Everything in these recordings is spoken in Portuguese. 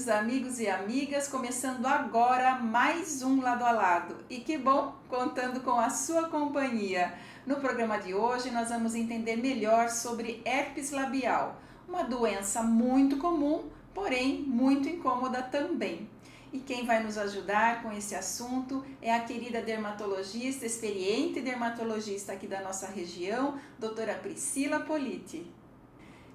queridos amigos e amigas, começando agora mais um Lado a Lado. E que bom, contando com a sua companhia. No programa de hoje nós vamos entender melhor sobre herpes labial, uma doença muito comum, porém muito incômoda também. E quem vai nos ajudar com esse assunto é a querida dermatologista, experiente dermatologista aqui da nossa região, doutora Priscila Politi.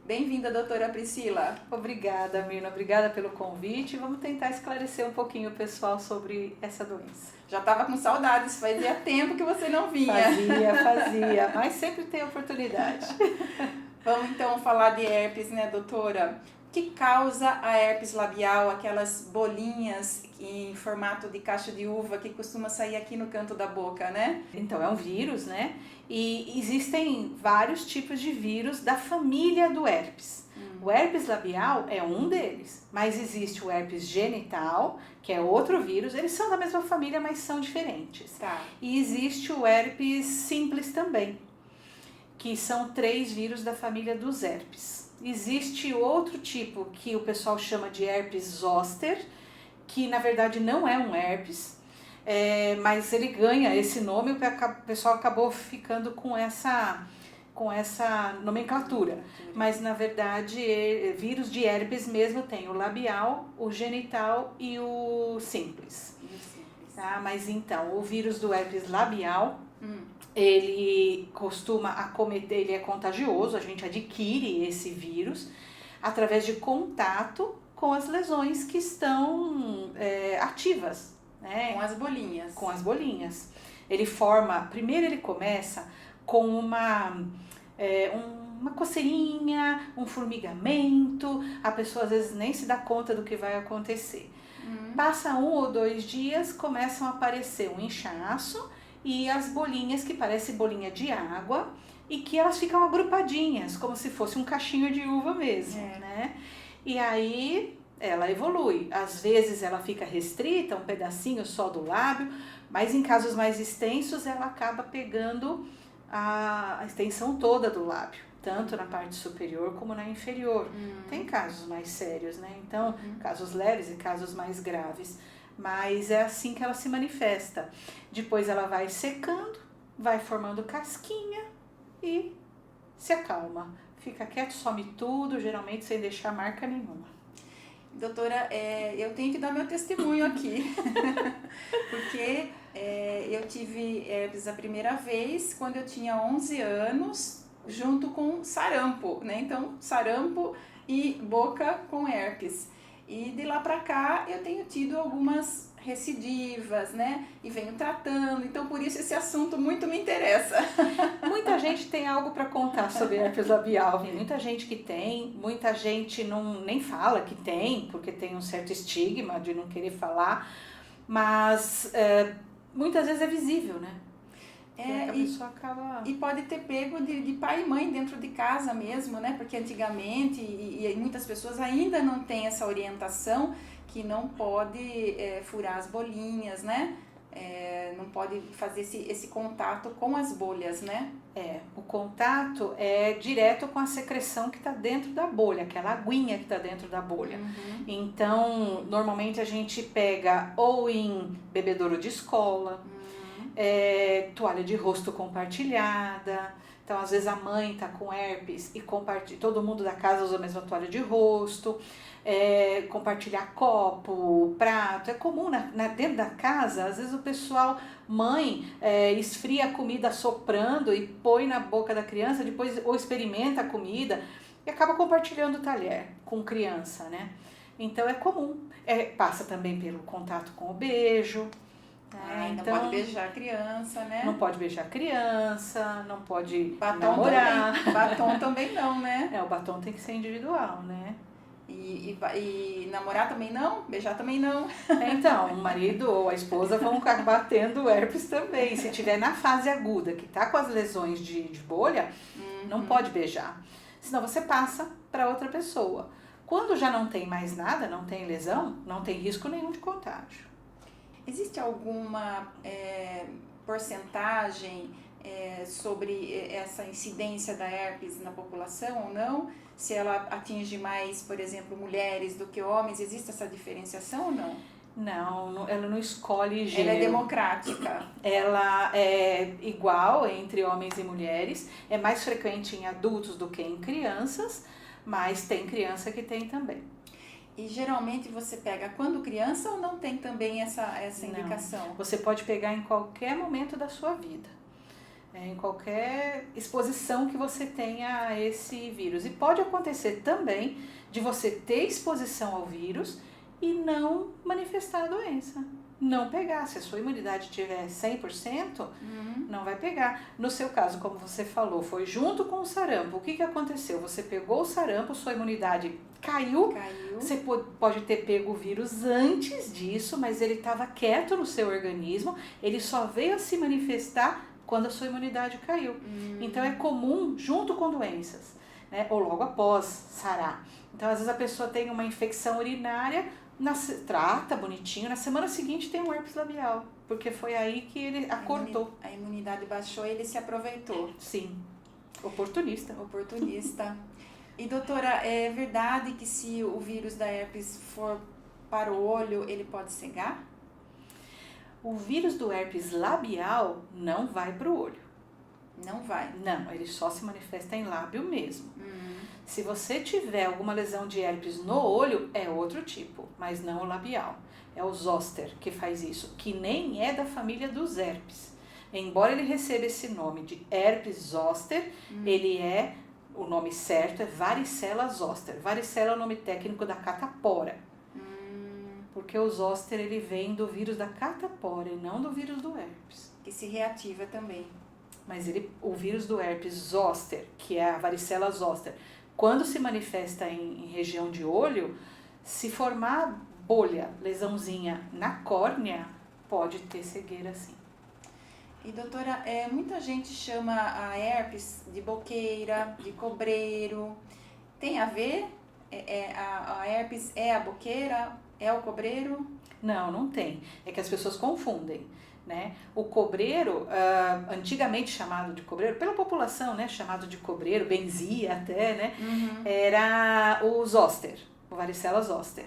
Bem-vinda, doutora Priscila. Obrigada, Mirna. Obrigada pelo convite. Vamos tentar esclarecer um pouquinho o pessoal sobre essa doença. Já estava com saudades, fazia tempo que você não vinha. Fazia, mas sempre tem oportunidade. Vamos então falar de herpes, né, doutora? O que causa a herpes labial, aquelas bolinhas em formato de cacho de uva que costuma sair aqui no canto da boca, né? Então, é um vírus, né? E existem vários tipos de vírus da família do herpes. O herpes labial é um deles, mas existe o herpes genital, que é outro vírus. Eles são da mesma família, mas são diferentes. Tá. E existe o herpes simples também, que são 3 vírus da família dos herpes. Existe outro tipo que o pessoal chama de herpes zoster, que na verdade não é um herpes, mas ele ganha esse nome, o pessoal acabou ficando com essa nomenclatura. Mas na verdade, vírus de herpes mesmo tem o labial, o genital e o simples. Tá? Mas então, o vírus do herpes labial, ele costuma acometer, ele é contagioso, a gente adquire esse vírus através de contato com as lesões que estão ativas. Né? Com as bolinhas. Com as bolinhas. Primeiro ele começa com uma coceirinha, um formigamento, a pessoa às vezes nem se dá conta do que vai acontecer. Passa 1 ou 2 dias, começam a aparecer um inchaço e as bolinhas que parecem bolinha de água e que elas ficam agrupadinhas, como se fosse um cachinho de uva mesmo, né? E aí ela evolui. Às vezes ela fica restrita, um pedacinho só do lábio, mas em casos mais extensos ela acaba pegando a extensão toda do lábio, tanto na parte superior como na inferior. Tem casos mais sérios, né? Então, casos leves e casos mais graves. Mas é assim que ela se manifesta. Depois ela vai secando, vai formando casquinha e se acalma. Fica quieto, some tudo, geralmente sem deixar marca nenhuma. Doutora, eu tenho que dar meu testemunho aqui, porque eu tive herpes a primeira vez quando eu tinha 11 anos, junto com sarampo, né? Então, sarampo e boca com herpes. E de lá pra cá eu tenho tido algumas recidivas, né? E venho tratando, então por isso esse assunto muito me interessa. Muita gente tem algo para contar sobre herpes labial, muita gente que tem, muita gente nem fala que tem, porque tem um certo estigma de não querer falar, mas muitas vezes é visível, né? A pessoa acaba... E pode ter pego de pai e mãe dentro de casa mesmo, né? Porque antigamente, e muitas pessoas ainda não têm essa orientação, que não pode furar as bolinhas, né? Não pode fazer esse contato com as bolhas, né? O contato é direto com a secreção que está dentro da bolha, aquela aguinha que está dentro da bolha. Então, normalmente a gente pega ou em bebedouro de escola, toalha de rosto compartilhada. Então, às vezes a mãe tá com herpes e todo mundo da casa usa a mesma toalha de rosto. Compartilhar copo, prato, é comum dentro da casa. Às vezes o pessoal, mãe, esfria a comida soprando e põe na boca da criança, depois ou experimenta a comida e acaba compartilhando o talher com criança, né? Então é comum. Passa também pelo contato com o beijo. Então, não pode beijar a criança, né? Não pode beijar a criança, não pode batom namorar. Também. Batom também não, né? O batom tem que ser individual, né? E namorar também não? Beijar também não? Então, o marido ou a esposa vão acabar tendo herpes também. Se tiver na fase aguda, que tá com as lesões de bolha, não pode beijar. Senão você passa para outra pessoa. Quando já não tem mais nada, não tem lesão, não tem risco nenhum de contágio. Existe alguma porcentagem sobre essa incidência da herpes na população ou não? Se ela atinge mais, por exemplo, mulheres do que homens, existe essa diferenciação ou não? Não, ela não escolhe gênero. Ela é democrática. Ela é igual entre homens e mulheres, é mais frequente em adultos do que em crianças, mas tem criança que tem também. E geralmente você pega quando criança ou não tem também essa indicação? Não. Você pode pegar em qualquer momento da sua vida, em qualquer exposição que você tenha a esse vírus. E pode acontecer também de você ter exposição ao vírus e não manifestar a doença, não pegar. Se a sua imunidade tiver 100%, não vai pegar. No seu caso, como você falou, foi junto com o sarampo. O que aconteceu? Você pegou o sarampo, sua imunidade caiu. Você pode ter pego o vírus antes disso, mas ele estava quieto no seu organismo, ele só veio a se manifestar quando a sua imunidade caiu. Então é comum junto com doenças, né? Ou logo após sarar. Então às vezes a pessoa tem uma infecção urinária, trata bonitinho, na semana seguinte tem um herpes labial, porque foi aí que ele acordou. A imunidade baixou e ele se aproveitou. Sim, oportunista. E doutora, é verdade que se o vírus da herpes for para o olho, ele pode cegar? O vírus do herpes labial não vai para o olho. Não vai? Não, ele só se manifesta em lábio mesmo. Se você tiver alguma lesão de herpes no olho, é outro tipo, mas não o labial. É o zoster que faz isso, que nem é da família dos herpes. Embora ele receba esse nome de herpes zoster, ele é, o nome certo é varicela zoster. Varicela é o nome técnico da catapora. Porque o zoster ele vem do vírus da catapora e não do vírus do herpes. Que se reativa também. Mas o vírus do herpes zoster, que é a varicela zoster, quando se manifesta em região de olho, se formar bolha, lesãozinha na córnea, pode ter cegueira sim. E doutora, muita gente chama a herpes de boqueira, de cobreiro. Tem a ver? A herpes é a boqueira? É o cobreiro? Não tem. É que as pessoas confundem, né? O cobreiro, antigamente chamado de cobreiro, pela população, né? Chamado de cobreiro, benzia até, né? Era o zoster, o varicela zoster.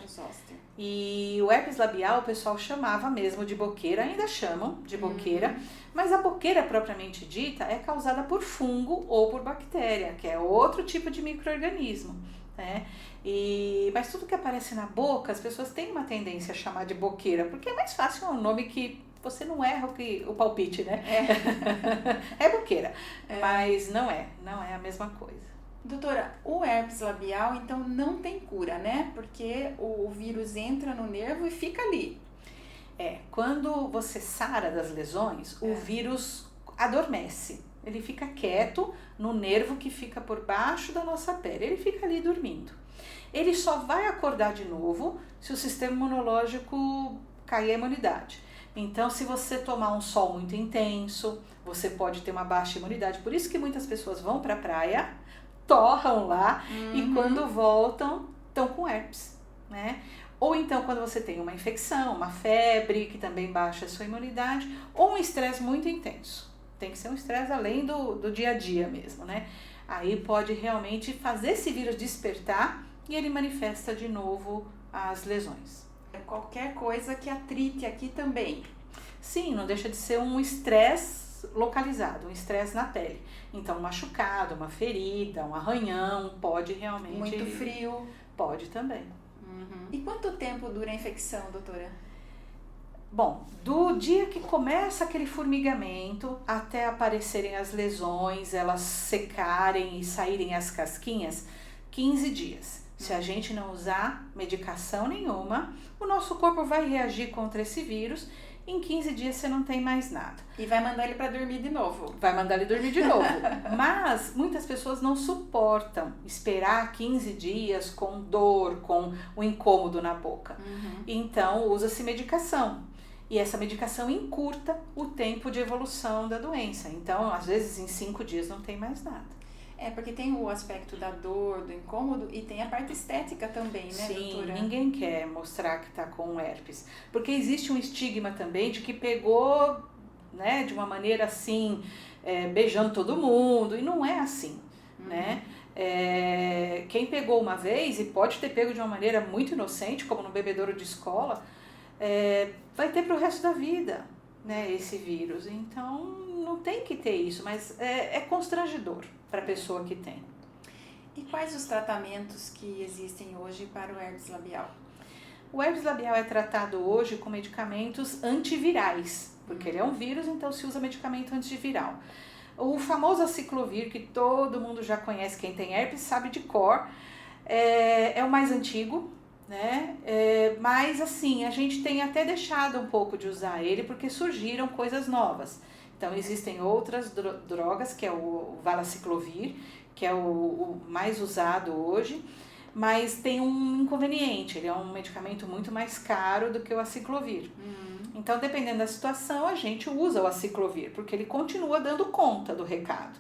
E o herpes labial o pessoal chamava mesmo de boqueira, ainda chamam de boqueira, mas a boqueira propriamente dita é causada por fungo ou por bactéria, que é outro tipo de micro-organismo, né? Mas tudo que aparece na boca, as pessoas têm uma tendência a chamar de boqueira, porque é mais fácil, é um nome que você não erra o palpite, né? É boqueira, mas não é a mesma coisa. Doutora, o herpes labial então não tem cura, né? Porque o vírus entra no nervo e fica ali. Quando você sara das lesões, o vírus adormece. Ele fica quieto no nervo que fica por baixo da nossa pele. Ele fica ali dormindo. Ele só vai acordar de novo se o sistema imunológico cair a imunidade. Então, se você tomar um sol muito intenso, você pode ter uma baixa imunidade. Por isso que muitas pessoas vão para a praia, torram lá e quando voltam estão com herpes, né? Ou então quando você tem uma infecção, uma febre que também baixa a sua imunidade, ou um estresse muito intenso. Tem que ser um estresse além do dia a dia mesmo, né? Aí pode realmente fazer esse vírus despertar e ele manifesta de novo as lesões. Qualquer coisa que atrite aqui também. Sim, não deixa de ser um estresse localizado, um estresse na pele. Então, um machucado, uma ferida, um arranhão, pode realmente... Muito frio. Pode também. E quanto tempo dura a infecção, doutora? Bom, do dia que começa aquele formigamento até aparecerem as lesões, elas secarem e saírem as casquinhas, 15 dias. Se a gente não usar medicação nenhuma, o nosso corpo vai reagir contra esse vírus. Em 15 dias você não tem mais nada. E vai mandar ele para dormir de novo. Vai mandar ele dormir de novo. Mas muitas pessoas não suportam esperar 15 dias com dor, com o incômodo na boca. Então usa-se medicação. E essa medicação encurta o tempo de evolução da doença. Então, às vezes, em 5 dias não tem mais nada. Porque tem o aspecto da dor, do incômodo e tem a parte estética também, né, Sim, doutora? Ninguém quer mostrar que está com herpes. Porque existe um estigma também de que pegou, né, de uma maneira assim, beijando todo mundo, e não é assim, né? Quem pegou uma vez, e pode ter pego de uma maneira muito inocente, como no bebedouro de escola, vai ter pro resto da vida, né, esse vírus. Então, não tem que ter isso, mas é constrangedor para a pessoa que tem. E quais os tratamentos que existem hoje para o herpes labial? O herpes labial é tratado hoje com medicamentos antivirais, porque ele é um vírus, então se usa medicamento antiviral. O famoso aciclovir, que todo mundo já conhece, quem tem herpes sabe de cor, é o mais antigo, né? Mas assim, a gente tem até deixado um pouco de usar ele porque surgiram coisas novas. Então existem outras drogas, que é o valaciclovir, que é o mais usado hoje, mas tem um inconveniente, ele é um medicamento muito mais caro do que o aciclovir. Então, dependendo da situação, a gente usa o aciclovir, porque ele continua dando conta do recado.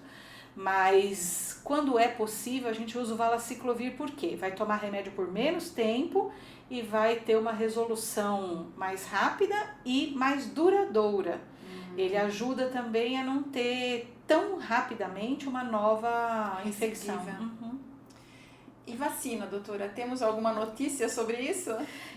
Mas, quando é possível, a gente usa o valaciclovir por quê? Vai tomar remédio por menos tempo e vai ter uma resolução mais rápida e mais duradoura. Ele ajuda também a não ter tão rapidamente uma nova infecção. E vacina, doutora? Temos alguma notícia sobre isso?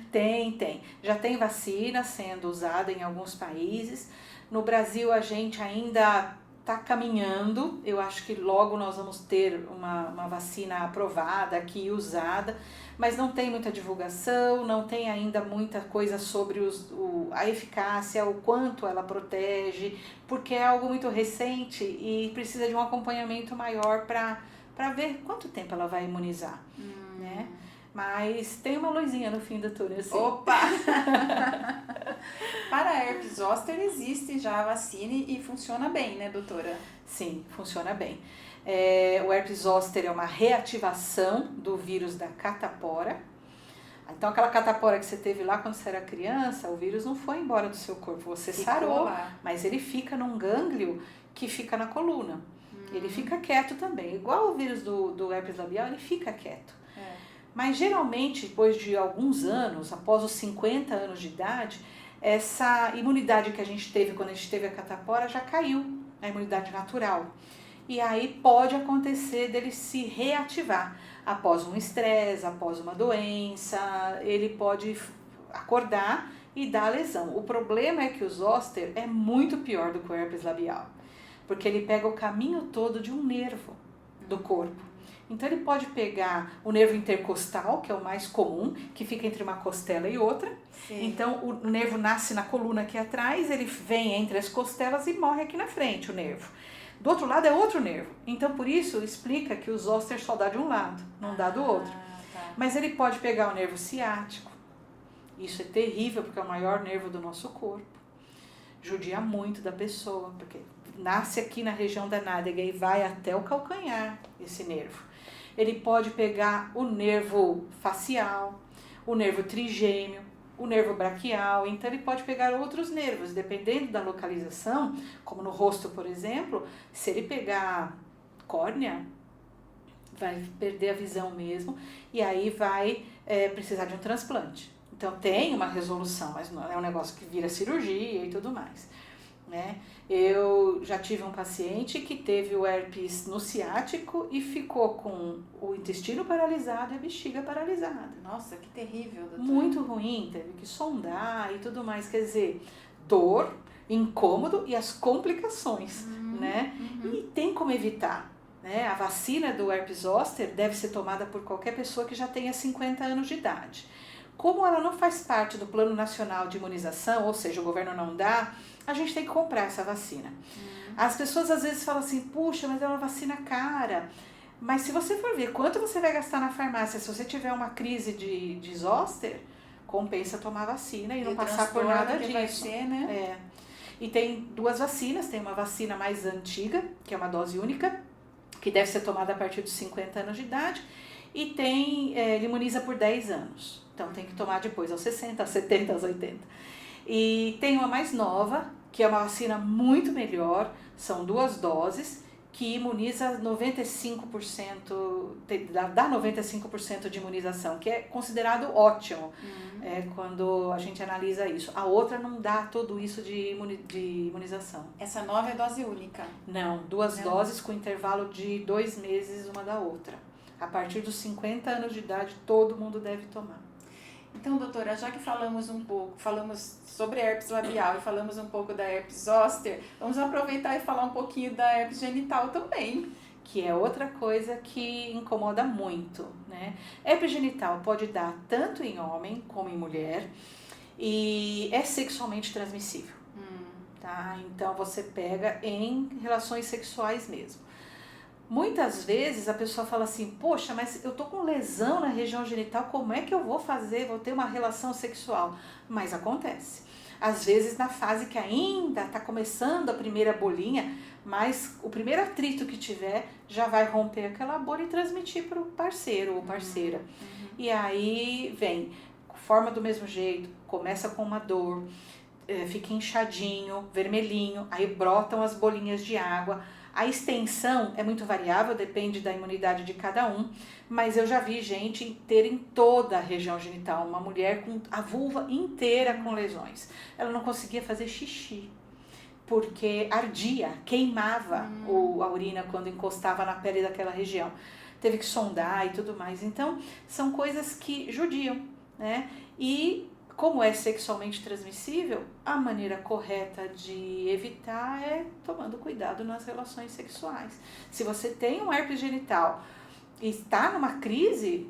Tem. Já tem vacina sendo usada em alguns países. No Brasil, a gente ainda está caminhando. Eu acho que logo nós vamos ter uma vacina aprovada aqui e usada, mas não tem muita divulgação, não tem ainda muita coisa sobre a eficácia, o quanto ela protege, porque é algo muito recente e precisa de um acompanhamento maior para ver quanto tempo ela vai imunizar, né? Mas tem uma luzinha no fim do túnel, assim. Opa! Para a herpes zoster existe já a vacina e funciona bem, né, doutora? Sim, funciona bem. O herpes zoster é uma reativação do vírus da catapora. Então, aquela catapora que você teve lá quando você era criança, o vírus não foi embora do seu corpo, você sarou, mas ele fica num gânglio que fica na coluna. Ele fica quieto também, igual o vírus do herpes labial, ele fica quieto. Mas geralmente, depois de alguns anos, após os 50 anos de idade, essa imunidade que a gente teve quando a gente teve a catapora já caiu, a imunidade natural. E aí pode acontecer dele se reativar após um estresse, após uma doença, ele pode acordar e dar lesão. O problema é que o zoster é muito pior do que o herpes labial, porque ele pega o caminho todo de um nervo do corpo. Então ele pode pegar o nervo intercostal, que é o mais comum, que fica entre uma costela e outra. Sim. Então o nervo nasce na coluna aqui atrás, ele vem entre as costelas e morre aqui na frente, o nervo. Do outro lado é outro nervo. Então por isso explica que o zoster só dá de um lado, não dá do outro. Tá. Mas ele pode pegar o nervo ciático. Isso é terrível, porque é o maior nervo do nosso corpo. Judia muito da pessoa, porque nasce aqui na região da nádega e vai até o calcanhar, esse nervo. Ele pode pegar o nervo facial, o nervo trigêmeo, o nervo braquial, então ele pode pegar outros nervos, dependendo da localização, como no rosto, por exemplo, se ele pegar córnea, vai perder a visão mesmo, e aí vai precisar de um transplante. Então tem uma resolução, mas não é um negócio que vira cirurgia e tudo mais, né? Eu já tive um paciente que teve o herpes no ciático e ficou com o intestino paralisado e a bexiga paralisada. Nossa, que terrível, doutora. Muito ruim, teve que sondar e tudo mais, quer dizer, dor, incômodo e as complicações, né? E tem como evitar, né? A vacina do herpes zoster deve ser tomada por qualquer pessoa que já tenha 50 anos de idade. Como ela não faz parte do Plano Nacional de Imunização, ou seja, o governo não dá, a gente tem que comprar essa vacina. As pessoas às vezes falam assim, puxa, mas é uma vacina cara. Mas se você for ver quanto você vai gastar na farmácia, se você tiver uma crise de zoster, compensa tomar vacina e não passar por nada disso. Vai ser, né? E tem duas vacinas, tem uma vacina mais antiga, que é uma dose única, que deve ser tomada a partir dos 50 anos de idade, e tem, ele imuniza por 10 anos. Então tem que tomar depois aos 60, aos 70, aos 80. E tem uma mais nova, que é uma vacina muito melhor, são 2 doses, que imuniza 95%, dá 95% de imunização, que é considerado ótimo quando a gente analisa isso. A outra não dá tudo isso de imunização. Essa nova é dose única? Não, 2 doses com intervalo de 2 meses uma da outra. A partir dos 50 anos de idade, todo mundo deve tomar. Então, doutora, já que falamos sobre herpes labial e falamos um pouco da herpes zoster, vamos aproveitar e falar um pouquinho da herpes genital também. Que é outra coisa que incomoda muito, né? Herpes genital pode dar tanto em homem como em mulher e é sexualmente transmissível, tá? Então, você pega em relações sexuais mesmo. Muitas vezes a pessoa fala assim, poxa, mas eu tô com lesão na região genital, como é que eu vou fazer? Vou ter uma relação sexual? Mas acontece. Às vezes na fase que ainda tá começando a primeira bolinha, mas o primeiro atrito que tiver já vai romper aquela bolha e transmitir para o parceiro ou parceira. E aí vem, forma do mesmo jeito, começa com uma dor, fica inchadinho, vermelhinho, aí brotam as bolinhas de água. A extensão é muito variável, depende da imunidade de cada um, mas eu já vi gente ter em toda a região genital, uma mulher com a vulva inteira com lesões. Ela não conseguia fazer xixi, porque ardia, queimava a urina quando encostava na pele daquela região. Teve que sondar e tudo mais. Então, são coisas que judiam, né? E como é sexualmente transmissível, a maneira correta de evitar é tomando cuidado nas relações sexuais. Se você tem um herpes genital e está numa crise,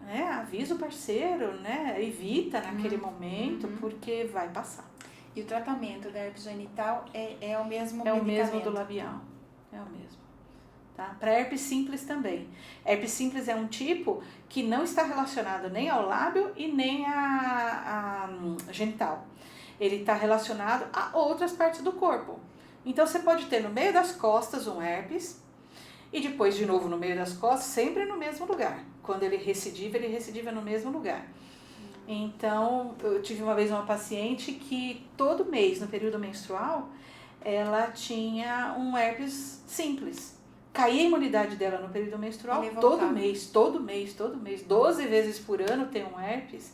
né, avisa o parceiro, né, evita naquele momento, porque vai passar. E o tratamento da herpes genital é o mesmo medicamento? É o mesmo do labial, é o mesmo. Tá? Para herpes simples também. Herpes simples é um tipo que não está relacionado nem ao lábio e nem a genital. Ele está relacionado a outras partes do corpo. Então você pode ter no meio das costas um herpes e depois de novo no meio das costas, sempre no mesmo lugar. Quando ele recidiva no mesmo lugar. Então, eu tive uma vez uma paciente que todo mês, no período menstrual, ela tinha um herpes simples. Caía a imunidade dela no período menstrual todo mês, 12 vezes por ano tem um herpes.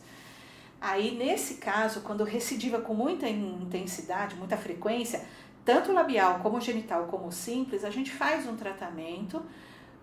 Aí, nesse caso, quando recidiva com muita intensidade, muita frequência, tanto labial como genital como simples, a gente faz um tratamento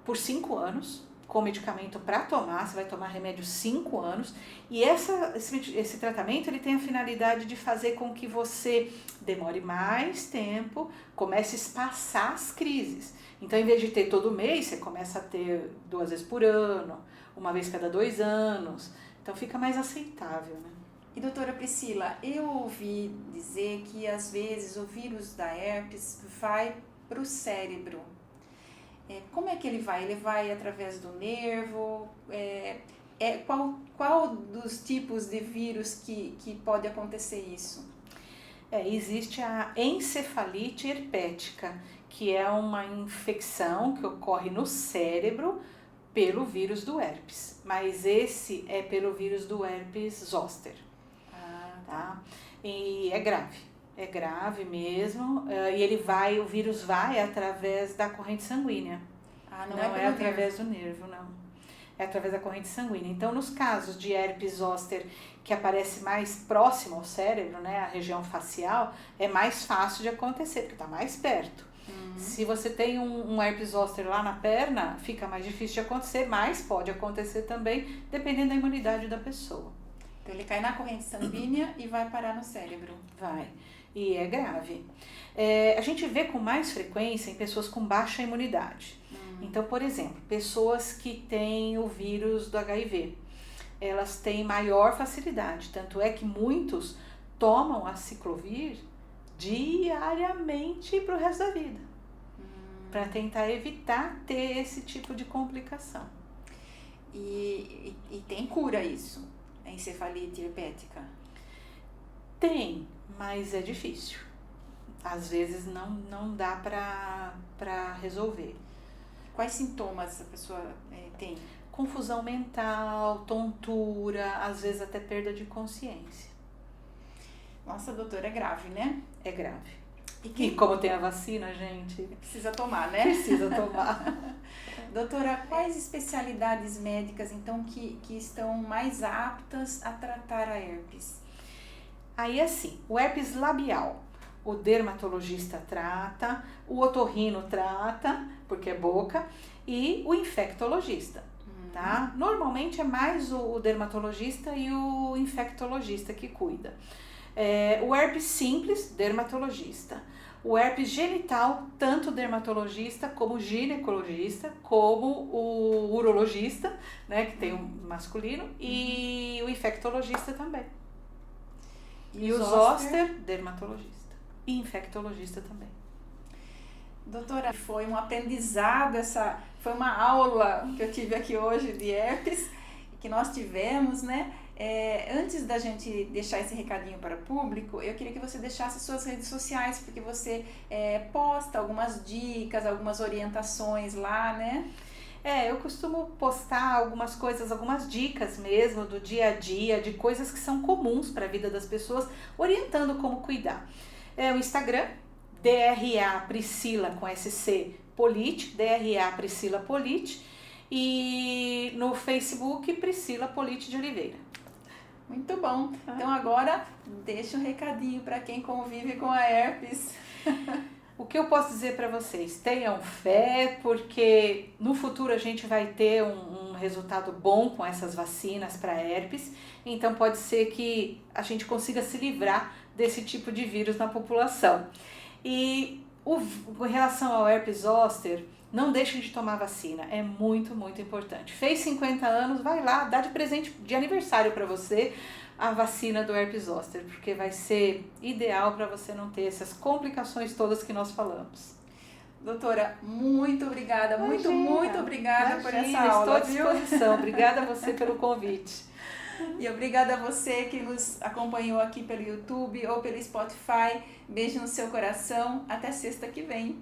por 5 anos, com medicamento para tomar, você vai tomar remédio 5 anos, e esse tratamento ele tem a finalidade de fazer com que você demore mais tempo, comece a espaçar as crises. Então, em vez de ter todo mês, você começa a ter 2 vezes por ano, 1 vez cada 2 anos, então fica mais aceitável, né? E doutora Priscila, eu ouvi dizer que às vezes o vírus da herpes vai para o cérebro. Como é que ele vai? Ele vai através do nervo? Qual dos tipos de vírus que pode acontecer isso? Existe a encefalite herpética, que é uma infecção que ocorre no cérebro pelo vírus do herpes. Mas esse é pelo vírus do herpes zoster. Tá? E é grave mesmo, e o vírus vai através da corrente sanguínea. Não é através do nervo, não. É através da corrente sanguínea. Então, nos casos de herpes zoster que aparece mais próximo ao cérebro, né, a região facial, é mais fácil de acontecer, porque está mais perto. Se você tem um herpes zoster lá na perna, fica mais difícil de acontecer, mas pode acontecer também, dependendo da imunidade da pessoa. Então, ele cai na corrente sanguínea e vai parar no cérebro. Vai. E é grave. A gente vê com mais frequência em pessoas com baixa imunidade. Então, por exemplo, pessoas que têm o vírus do HIV, elas têm maior facilidade. Tanto é que muitos tomam a ciclovir diariamente para o resto da vida. Para tentar evitar ter esse tipo de complicação. E tem cura isso? A encefalite herpética? Tem, mas é difícil. Às vezes não dá para resolver. Quais sintomas a pessoa tem? Confusão mental, tontura, às vezes até perda de consciência. Nossa, doutora, é grave, né? É grave. E como tem a vacina, gente, precisa tomar, né? precisa tomar. Doutora, quais especialidades médicas, então, que estão mais aptas a tratar a herpes? Aí, assim, o herpes labial, o dermatologista trata, o otorrino trata, porque é boca, e o infectologista, tá? Normalmente é mais o dermatologista e o infectologista que cuida. O herpes simples, dermatologista. O herpes genital, tanto dermatologista como ginecologista, como o urologista, né, que tem o masculino, e o infectologista também. E o zoster, dermatologista. E infectologista também. Doutora, foi um aprendizado, foi uma aula que eu tive aqui hoje de herpes, que nós tivemos, né? Antes da gente deixar esse recadinho para o público, eu queria que você deixasse suas redes sociais, porque você posta algumas dicas, algumas orientações lá, né? Eu costumo postar algumas coisas, algumas dicas mesmo do dia a dia, de coisas que são comuns para a vida das pessoas, orientando como cuidar. O Instagram, DRA Priscila com SC Polite, DRA Priscila Polite, e no Facebook Priscila Polite de Oliveira. Muito bom. Então agora deixa um recadinho para quem convive com a herpes. O que eu posso dizer para vocês? Tenham fé, porque no futuro a gente vai ter um resultado bom com essas vacinas para herpes, então pode ser que a gente consiga se livrar desse tipo de vírus na população. E com relação ao herpes zoster, não deixem de tomar vacina, é muito, muito importante. Fez 50 anos, vai lá, dá de presente de aniversário para você a vacina do herpes zoster, porque vai ser ideal para você não ter essas complicações todas que nós falamos. Doutora, muito obrigada, muito obrigada por essa aula. Estou à disposição. Obrigada a você pelo convite. E obrigada a você que nos acompanhou aqui pelo YouTube ou pelo Spotify. Beijo no seu coração. Até sexta que vem.